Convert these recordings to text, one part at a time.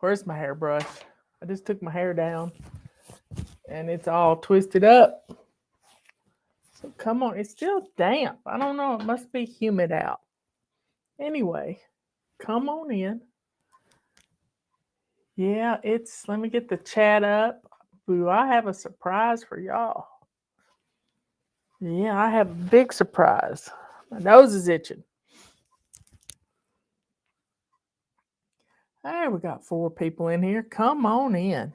Where's my hairbrush? I just took my hair down and it's all twisted up. So come on, it's still damp. I don't know, it must be humid out. Anyway, come on in. Yeah, let me get the chat up. Boo, I have a surprise for y'all. Yeah, I have a big surprise. My nose is itching. Hey, we got 4 people in here. Come on in.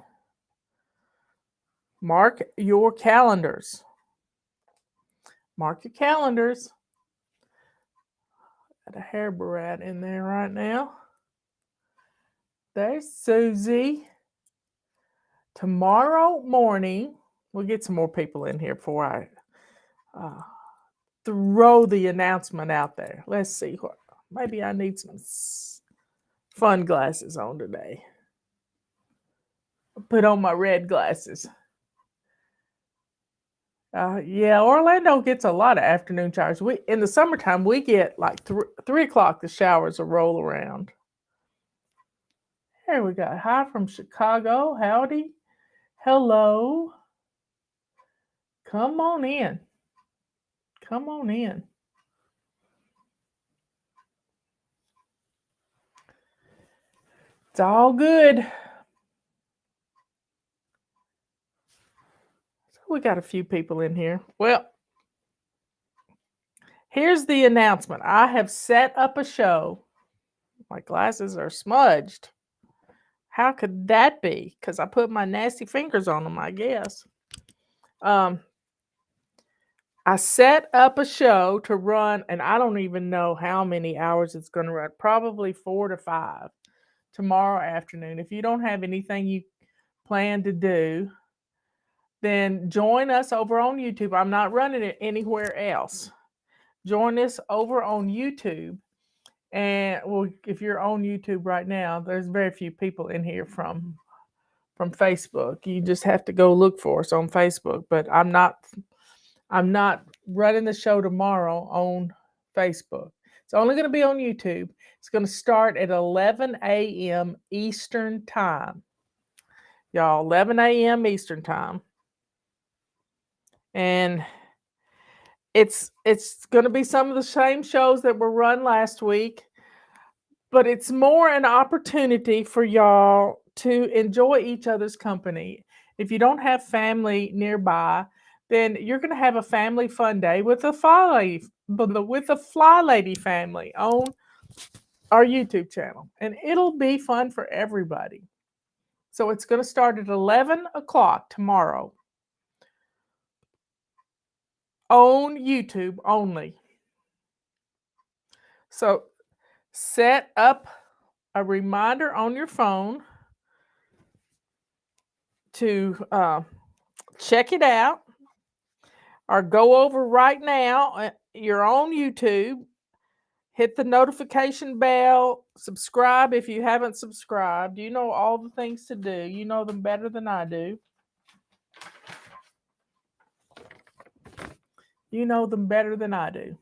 Mark your calendars. Mark your calendars. Got a hair brat in there right now. There's Susie. Tomorrow morning, we'll get some more people in here before I throw the announcement out there. Let's see what. Maybe I need some fun glasses on today. I'll put on my red glasses. Yeah, Orlando gets a lot of afternoon showers. We in the summertime we get like 3 o'clock. The showers will roll around. Here we go. Hi from Chicago. Howdy. Hello. Come on in. Come on in. It's all good. So we got a few people in here. Well, here's the announcement. I have set up a show. My glasses are smudged. How could that be? Because I put my nasty fingers on them, I guess. I set up a show to run, and I don't even know how many hours it's going to run. Probably 4 to 5 tomorrow afternoon. If you don't have anything you plan to do, then join us over on YouTube. I'm not running it anywhere else. Join us over on YouTube. And well, if you're on YouTube right now, there's very few people in here from Facebook. You just have to go look for us on Facebook. But I'm not running the show tomorrow on Facebook. It's only going to be on YouTube. It's going to start at 11 a.m. Eastern Time. Y'all, 11 a.m. Eastern Time. And it's going to be some of the same shows that were run last week, but it's more an opportunity for y'all to enjoy each other's company. If you don't have family nearby, then you're going to have a family fun day with the FlyLady family on our YouTube channel, and it'll be fun for everybody. So it's going to start at 11 o'clock tomorrow on YouTube only. So set up a reminder on your phone to check it out, or go over right now. You're on YouTube. Hit the notification bell. Subscribe if you haven't subscribed. You know all the things to do. You know them better than I do. You know them better than I do.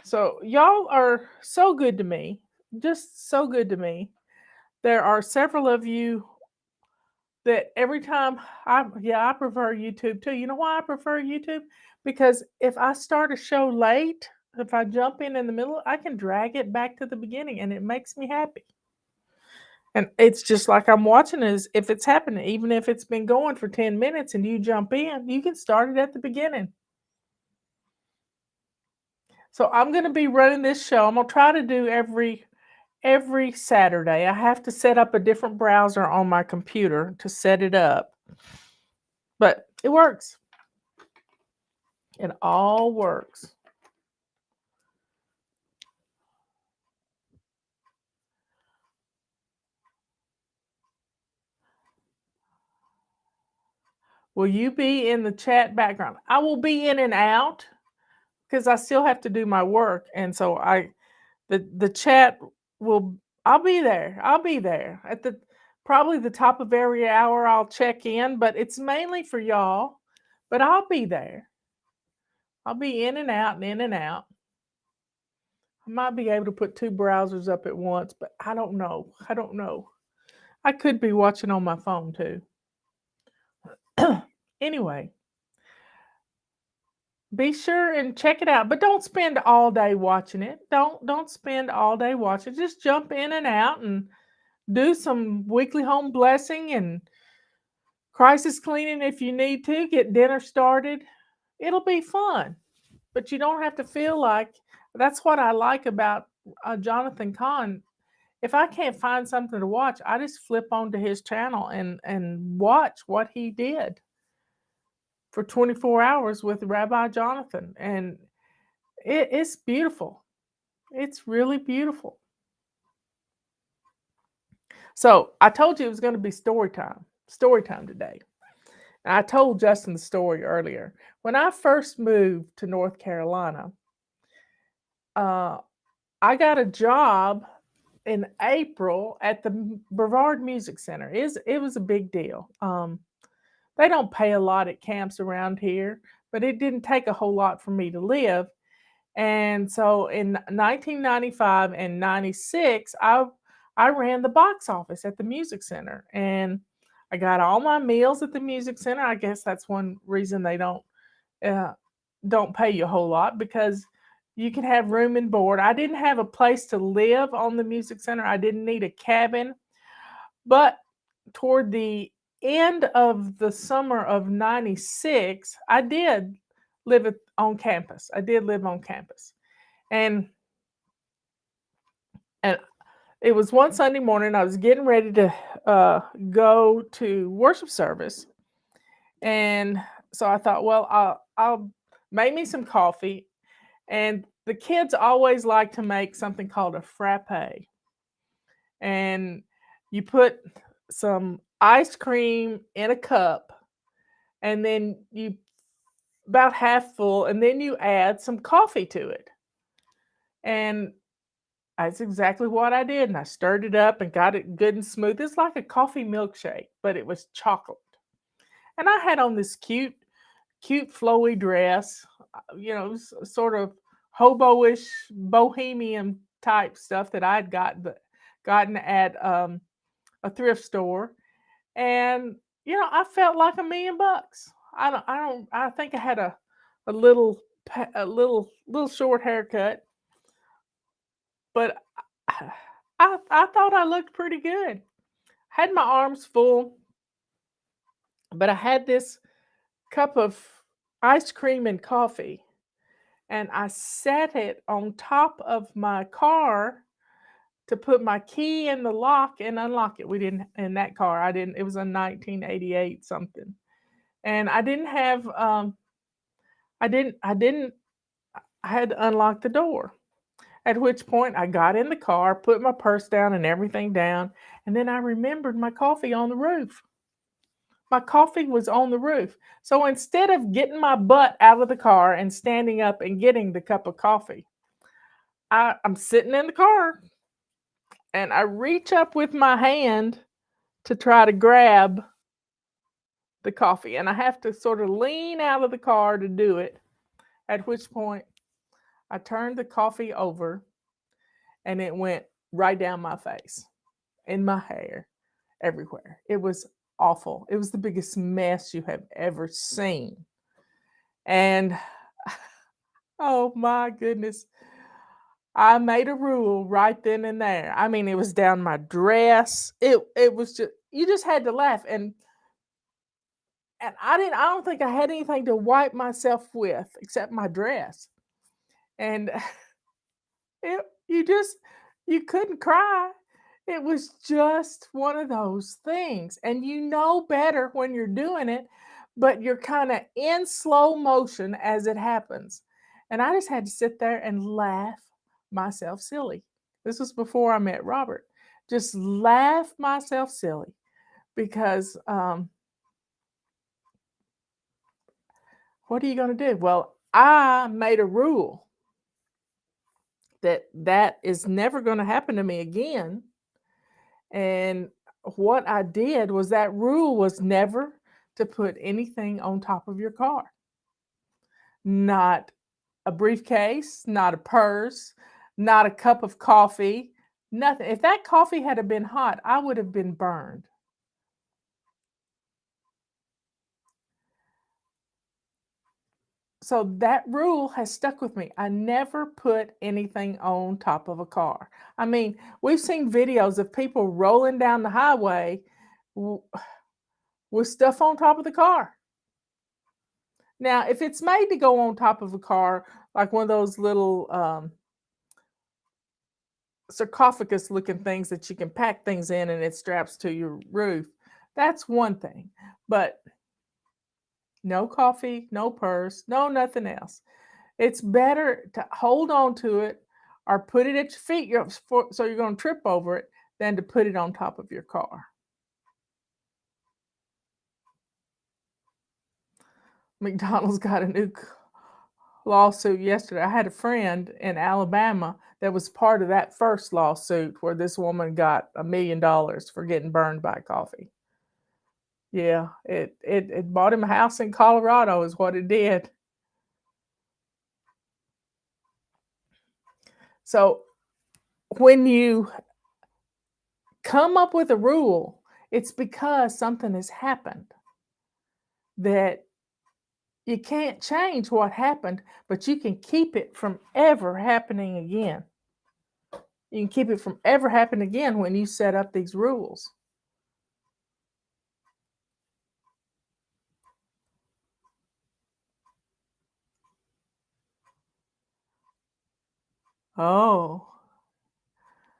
So y'all are so good to me. Just so good to me. There are several of you that every time I prefer YouTube too. You know why I prefer YouTube? Because if I start a show late, if I jump in the middle, I can drag it back to the beginning and it makes me happy. And it's just like I'm watching it if it's happening, even if it's been going for 10 minutes and you jump in, you can start it at the beginning. So I'm going to be running this show. I'm going to try to do every Saturday. I have to set up a different browser on my computer to set it up. But it works. It all works. Will you be in the chat background? I will be in and out because I still have to do my work. And so the chat will, I'll be there. I'll be there at probably the top of every hour. I'll check in, but it's mainly for y'all. But I'll be there. I'll be in and out and in and out. I might be able to put 2 browsers up at once, but I don't know. I could be watching on my phone too. Anyway, be sure and check it out, but don't spend all day watching it. Don't spend all day watching. Just jump in and out and do some weekly home blessing and crisis cleaning if you need to. Get dinner started. It'll be fun, but you don't have to feel like. That's what I like about Jonathan Kahn. If I can't find something to watch, I just flip onto his channel and watch what he did for 24 hours with Rabbi Jonathan, and it's beautiful. It's really beautiful. So I told you it was going to be story time today. And I told Justin the story earlier. When I first moved to North Carolina, I got a job in April at the Brevard Music Center. It was a big deal. They don't pay a lot at camps around here, but it didn't take a whole lot for me to live. And so in 1995 and 96, I ran the box office at the music center, and I got all my meals at the music center. I guess that's one reason they uh, don't pay you a whole lot, because you can have room and board. I didn't have a place to live on the music center. I didn't need a cabin, but toward the end of the summer of 96, I did live on campus. I did live on campus. And and it was one Sunday morning. I was getting ready to go to worship service, and so I thought, well, I'll make me some coffee. And the kids always like to make something called a frappe, and you put some ice cream in a cup, and then you about half full, and then you add some coffee to it. And that's exactly what I did, and I stirred it up and got it good and smooth. It's like a coffee milkshake, but it was chocolate. And I had on this cute flowy dress, sort of hobo-ish, bohemian type stuff that I'd gotten at a thrift store, and I felt like $1,000,000. I think I had a little a little short haircut, but I thought I looked pretty good. Had my arms full, but I had this cup of ice cream and coffee, and I set it on top of my car to put my key in the lock and unlock it. We didn't in that car. I didn't. It was a 1988 something, and I didn't have. I didn't. I had to unlock the door. At which point I got in the car, put my purse down and everything down, and then I remembered my coffee on the roof. My coffee was on the roof. So instead of getting my butt out of the car and standing up and getting the cup of coffee, I'm sitting in the car and I reach up with my hand to try to grab the coffee. And I have to sort of lean out of the car to do it. At which point I turned the coffee over and it went right down my face, in my hair, everywhere. It was awful. It was the biggest mess you have ever seen. And oh my goodness, I made a rule right then and there. I mean, it was down my dress. It was just, you just had to laugh. And I don't think I had anything to wipe myself with except my dress. And it, you just, you couldn't cry. It was just one of those things. And you know better when you're doing it, but you're kind of in slow motion as it happens. And I just had to sit there and laugh myself silly. This was before I met Robert. Just laugh myself silly because what are you going to do? Well, I made a rule that is never going to happen to me again. And what I did was, that rule was never to put anything on top of your car. Not a briefcase, not a purse, not a cup of coffee, Nothing. If that coffee had been hot, I would have been burned. So that rule has stuck with me. I never put anything on top of a car. I mean, we've seen videos of people rolling down the highway w- with stuff on top of the car. Now, if it's made to go on top of a car, like one of those little sarcophagus looking things that you can pack things in and it straps to your roof, that's one thing. But no coffee, no purse, no nothing else. It's better to hold on to it or put it at your feet so you're going to trip over it than to put it on top of your car. McDonald's got a new lawsuit yesterday. I had a friend in Alabama that was part of that first lawsuit where this woman got $1 million for getting burned by coffee. Yeah, it bought him a house in Colorado is what it did. So when you come up with a rule, it's because something has happened that you can't change what happened, but you can keep it from ever happening again. You can keep it from ever happening again when you set up these rules. Oh,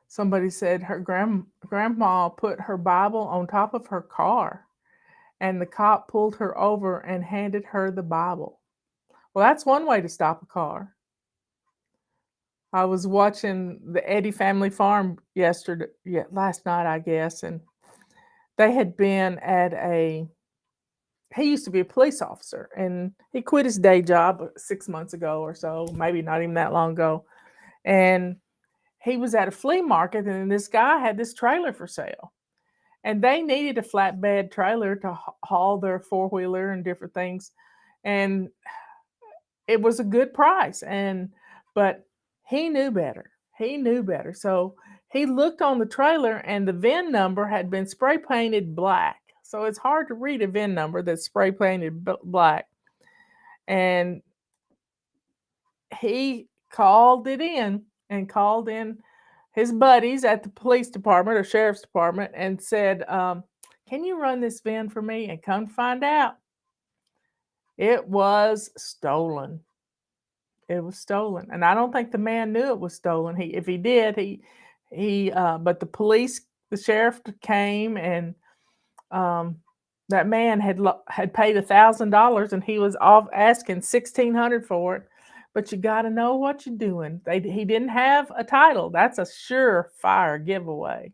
somebody said her grandma put her Bible on top of her car, and the cop pulled her over and handed her the Bible. Well, that's one way to stop a car. I was watching the Eddy Family Farm last night, I guess, and they had been at he used to be a police officer, and he quit his day job 6 months ago or so, maybe not even that long ago. And he was at a flea market, and this guy had this trailer for sale. And they needed a flatbed trailer to haul their four-wheeler and different things. And it was a good price. But he knew better. He knew better. So he looked on the trailer, and the VIN number had been spray painted black. So it's hard to read a VIN number that's spray painted black. And he called it in and called in his buddies at the police department or sheriff's department and said, can you run this VIN for me? And come to find out, it was stolen. It was stolen. And I don't think the man knew it was stolen. If he did, but the sheriff came, and that man had paid $1,000, and he was off asking $1,600 for it. But you got to know what you're doing. He didn't have a title. That's a surefire giveaway.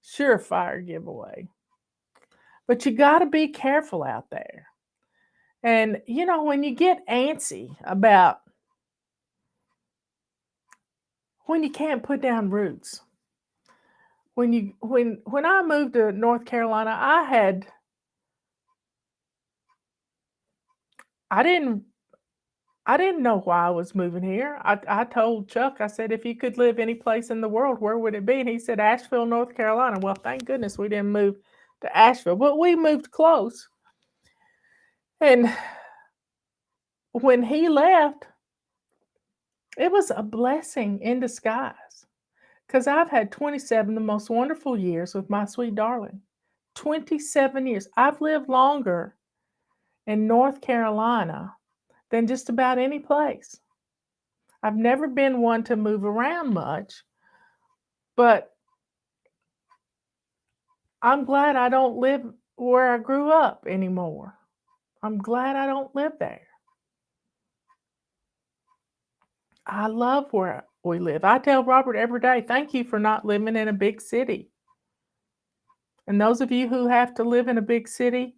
Surefire giveaway. But you got to be careful out there. And when you get antsy about when you can't put down roots. When I moved to North Carolina, I didn't know why I was moving here. I told Chuck, I said, if you could live any place in the world, where would it be? And he said, Asheville, North Carolina. Well, thank goodness we didn't move to Asheville, but we moved close. And when he left, it was a blessing in disguise, because I've had 27 the most wonderful years with my sweet darling. 27 years. I've lived longer in North Carolina than just about any place. I've never been one to move around much, but I'm glad I don't live where I grew up anymore. I'm glad I don't live there. I love where we live. I tell Robert every day, thank you for not living in a big city. And those of you who have to live in a big city,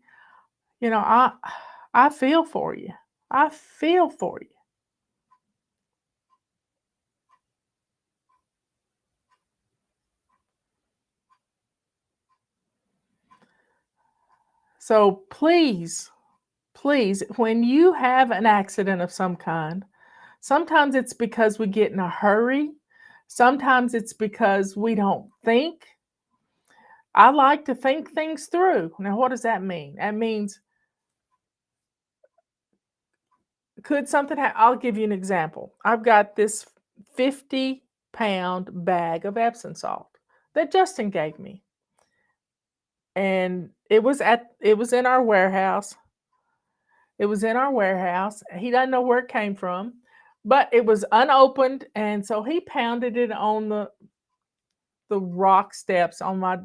I feel for you. I feel for you. So please, when you have an accident of some kind, sometimes it's because we get in a hurry. Sometimes it's because we don't think. I like to think things through. Now, what does that mean? That means, could something I'll give you an example. I've got this 50-pound bag of Epsom salt that Justin gave me. And it was in our warehouse. It was in our warehouse. He doesn't know where it came from, but it was unopened, and so he pounded it on the rock steps on my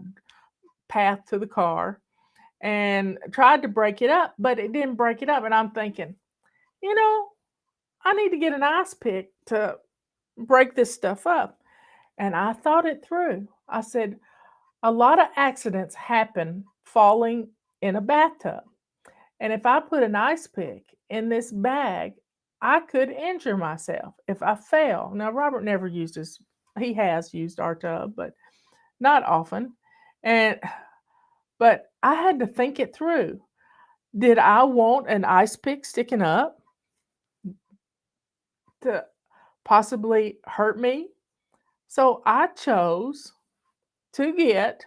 path to the car and tried to break it up, but it didn't break it up. And I'm thinking, you know, I need to get an ice pick to break this stuff up. And I thought it through. I said, a lot of accidents happen falling in a bathtub. And if I put an ice pick in this bag, I could injure myself if I fell. Now, Robert never used his, he has used our tub, but not often. And, but I had to think it through. Did I want an ice pick sticking up to possibly hurt me? So I chose to get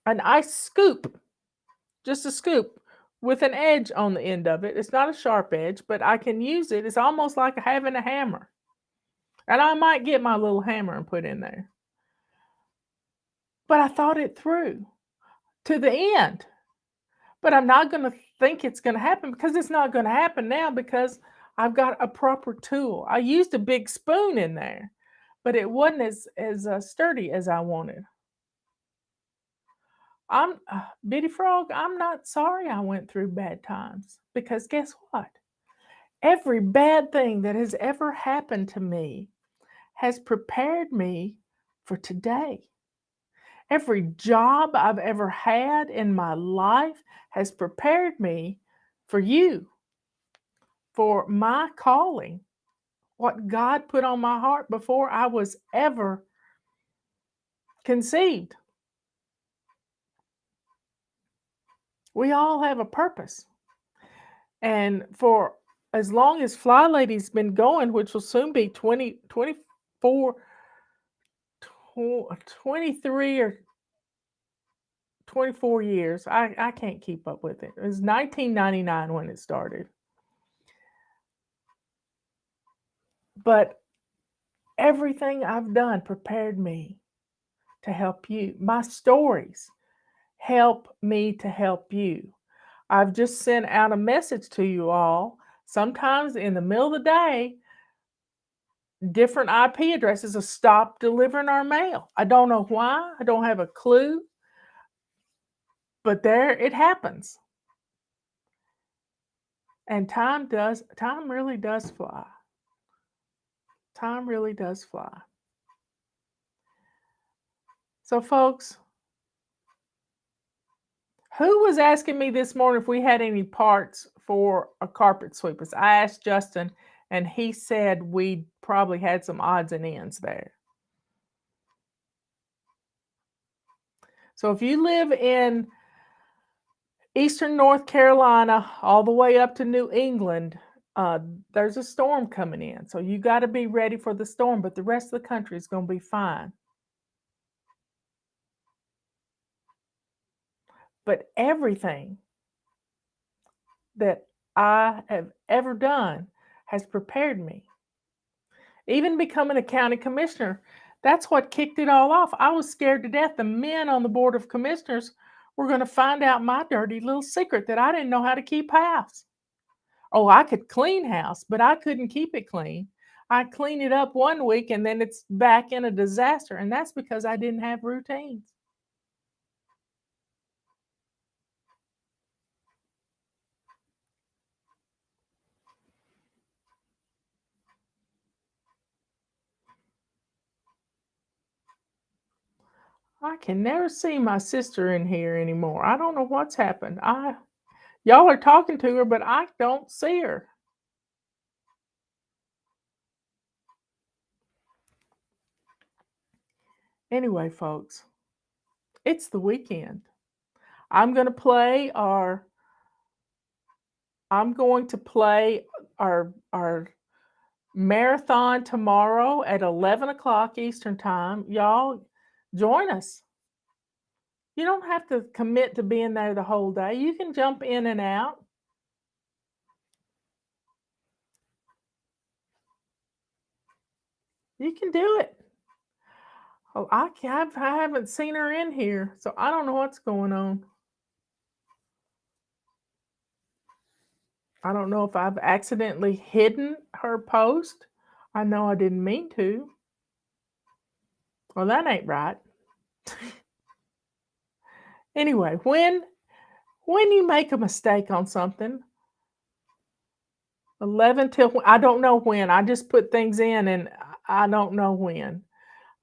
an ice scoop, just a scoop with an edge on the end of it. It's not a sharp edge, but I can use it. It's almost like having a hammer. And I might get my little hammer and put in there. But I thought it through to the end. But I'm not going to think it's going to happen, because it's not going to happen now, because I've got a proper tool. I used a big spoon in there, but it wasn't as sturdy as I wanted. I'm Bitty Frog, I'm not sorry I went through bad times, because guess what? Every bad thing that has ever happened to me has prepared me for today. Every job I've ever had in my life has prepared me for you, for my calling, what God put on my heart before I was ever conceived. We all have a purpose. And for as long as FlyLady's been going, which will soon be 23 or 24 years. I can't keep up with it. It was 1999 when it started. But everything I've done prepared me to help you. My stories help me to help you. I've just sent out a message to you all. Sometimes in the middle of the day, different IP addresses have stopped delivering our mail. I don't know why. I don't have a clue. But there it happens. And time really does fly. Time really does fly. So, folks, who was asking me this morning if we had any parts for a carpet sweepers? I asked Justin, and he said we probably had some odds and ends there. So, if you live in Eastern North Carolina, all the way up to New England, there's a storm coming in. So, you got to be ready for the storm, but the rest of the country is going to be fine. But everything that I have ever done has prepared me. Even becoming a county commissioner, that's what kicked it all off. I was scared to death. The men on the board of commissioners were going to find out my dirty little secret that I didn't know how to keep house. Oh, I could clean house, but I couldn't keep it clean. I clean it up one week and then it's back in a disaster. And that's because I didn't have routines. I can never see my sister in here anymore. I don't know what's happened. Y'all are talking to her, but I don't see her. Anyway, folks, it's the weekend. I'm going to play our marathon tomorrow at 11 o'clock Eastern Time. Y'all join us. You don't have to commit to being there the whole day. You can jump in and out. You can do it. Oh, I haven't seen her in here, so I don't know what's going on. I don't know if I've accidentally hidden her post. I know I didn't mean to. Well, that ain't right. Anyway, when you make a mistake on something, 11 till I don't know when. I just put things in and I don't know when.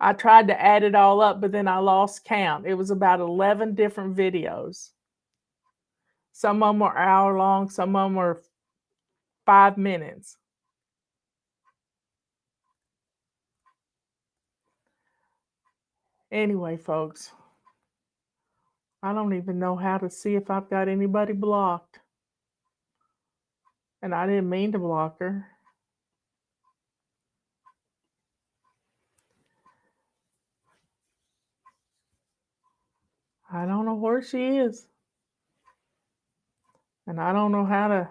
I tried to add it all up, but then I lost count. It was about 11 different videos. Some of them were hour long, some of them were 5 minutes. Anyway, folks, I don't even know how to see if I've got anybody blocked. And I didn't mean to block her. I don't know where she is. And I don't know how to.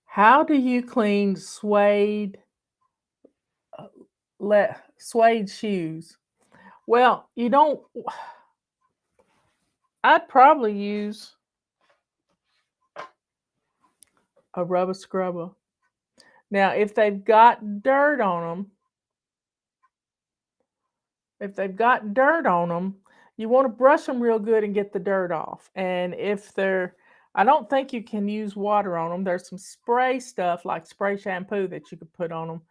How do you clean suede shoes? Well, you don't. I'd probably use a rubber scrubber. Now, if they've got dirt on them, you want to brush them real good and get the dirt off. And if I don't think you can use water on them. There's some spray stuff like spray shampoo that you could put on them,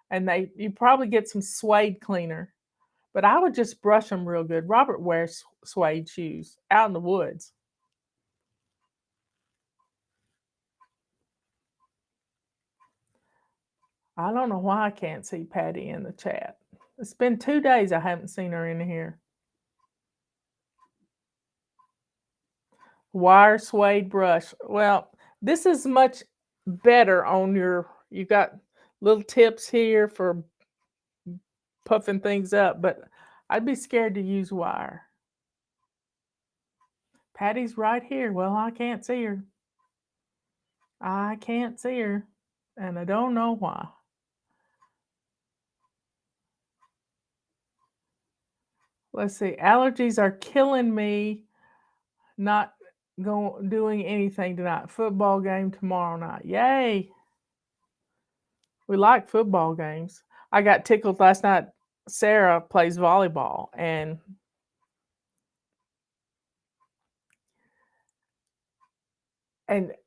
and you probably get some suede cleaner. But I would just brush them real good. Robert wears suede shoes out in the woods. I don't know why I can't see Patty in the chat. It's been 2 days I haven't seen her in here. Wire suede brush. Well, this is much better on you got little tips here for puffing things up, but I'd be scared to use wire. Patty's right here. Well, I can't see her. I can't see her, and I don't know why. Let's see. Allergies are killing me. Not doing anything tonight. Football game tomorrow night. Yay! We like football games. I got tickled last night. Sarah plays volleyball, and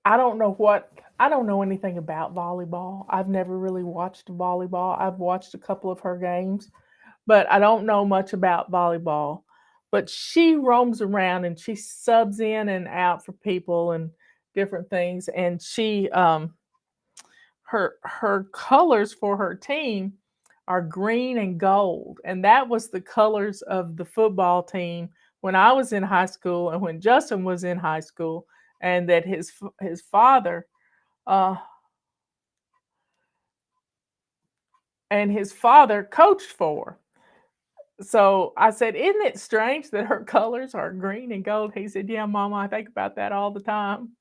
I don't know anything about volleyball. I've never really watched volleyball. I've watched a couple of her games, but I don't know much about volleyball. But she roams around and she subs in and out for people and different things. And her colors for her team are green and gold. And that was the colors of the football team when I was in high school and when Justin was in high school, and that his father coached for. So I said, "Isn't it strange that her colors are green and gold?" He said, "Yeah, Mama, I think about that all the time."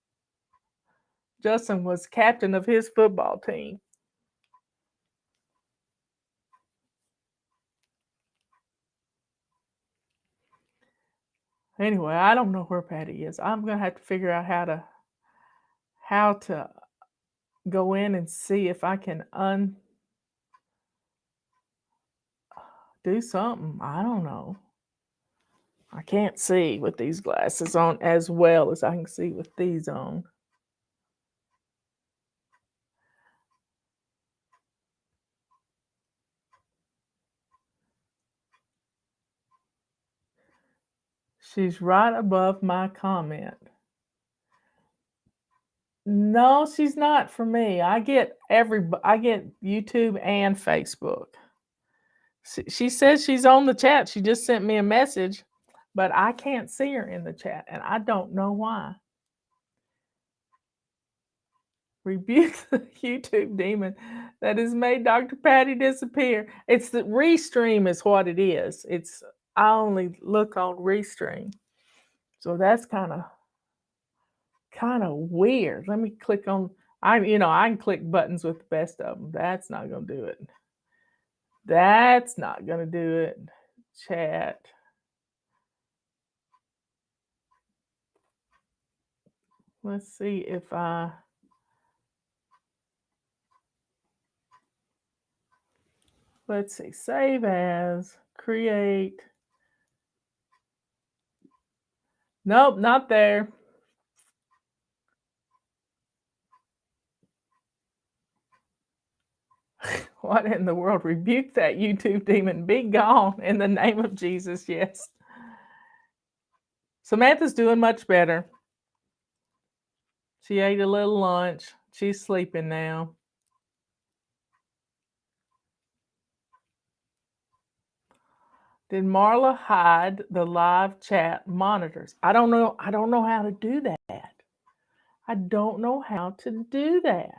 Justin was captain of his football team. Anyway, I don't know where Patty is. I'm gonna have to figure out how to go in and see if I can do something. I don't know. I can't see with these glasses on as well as I can see with these on. She's right above my comment. No, she's not for me. I get YouTube and Facebook. She says she's on the chat. She just sent me a message, but I can't see her in the chat, and I don't know why. Rebuke the YouTube demon that has made Dr. Patty disappear. It's the Restream is what it is. I only look on Restream. So that's kind of weird. Let me click on I can click buttons with the best of them. That's not going to do it. That's not going to do it. Chat. Let's see if let's see, save as, create. Nope, not there. What in the world? Rebuke that YouTube demon. Be gone in the name of Jesus. Yes. Samantha's doing much better. She ate a little lunch. She's sleeping now. Did Marla hide the live chat monitors? I don't know. I don't know how to do that. I don't know how to do that.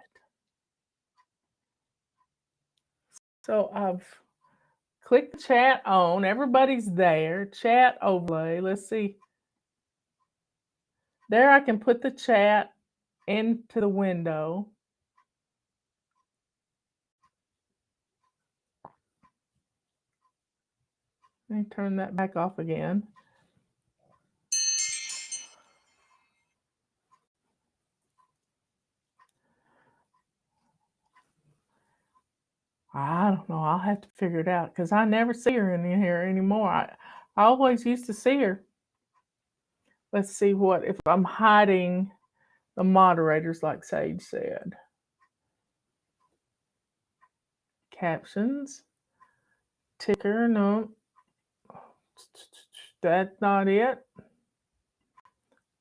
So I've clicked chat on. Everybody's there. Chat overlay. Let's see. There I can put the chat into the window. Let me turn that back off again. I don't know. I'll have to figure it out because I never see her in here anymore. I always used to see her. Let's see what if I'm hiding the moderators, like Sage said. Captions. Ticker, no. That's not it.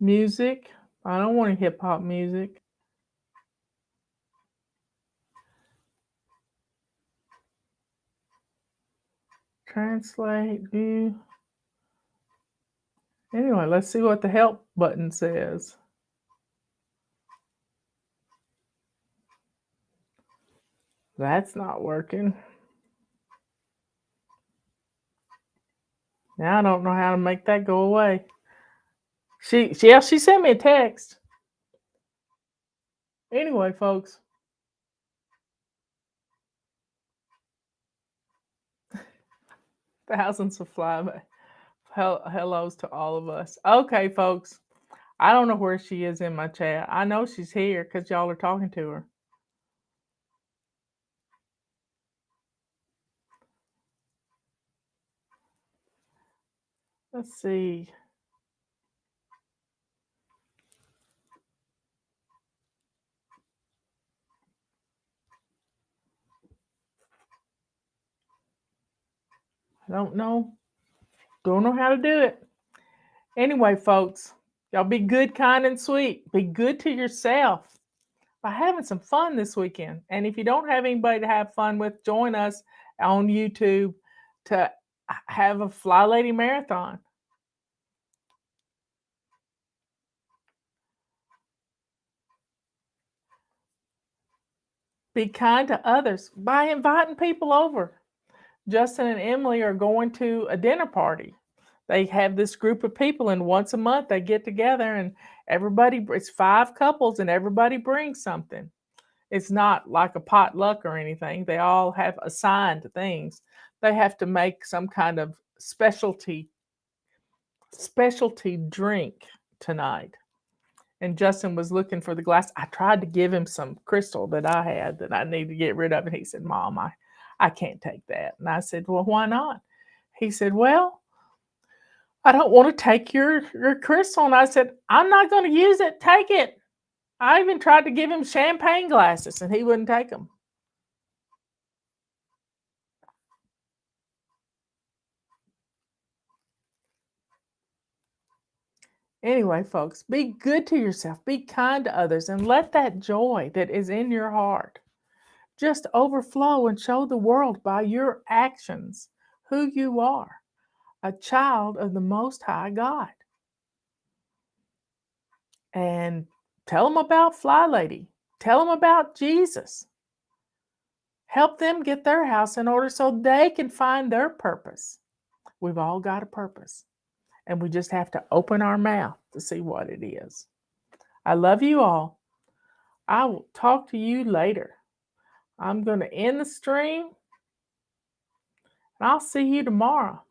Music. I don't want hip hop music. Translate, view. Anyway, let's see what the help button says. That's not working. Now I don't know how to make that go away. She sent me a text. Anyway, folks. Thousands of hellos to all of us. Okay, folks. I don't know where she is in my chat. I know she's here because y'all are talking to her. Let's see. I don't know. Don't know how to do it. Anyway, folks, y'all be good, kind, and sweet. Be good to yourself by having some fun this weekend. And if you don't have anybody to have fun with, join us on YouTube to have a FlyLady marathon. Be kind to others by inviting people over. Justin and Emily are going to a dinner party. They have this group of people, and once a month they get together, and it's 5 couples, and everybody brings something. It's not like a potluck or anything. They all have assigned things. They have to make some kind of specialty drink tonight. And Justin was looking for the glass. I tried to give him some crystal that I had that I need to get rid of. And he said, Mom, I can't take that. And I said, well, why not? He said, well, I don't want to take your crystal. And I said, I'm not going to use it. Take it. I even tried to give him champagne glasses and he wouldn't take them. Anyway, folks, be good to yourself. Be kind to others and let that joy that is in your heart just overflow and show the world by your actions who you are. a child of the Most High God. And tell them about FlyLady. Tell them about Jesus. Help them get their house in order so they can find their purpose. We've all got a purpose, and we just have to open our mouth to see what it is. I love you all. I will talk to you later. I'm going to end the stream, and I'll see you tomorrow.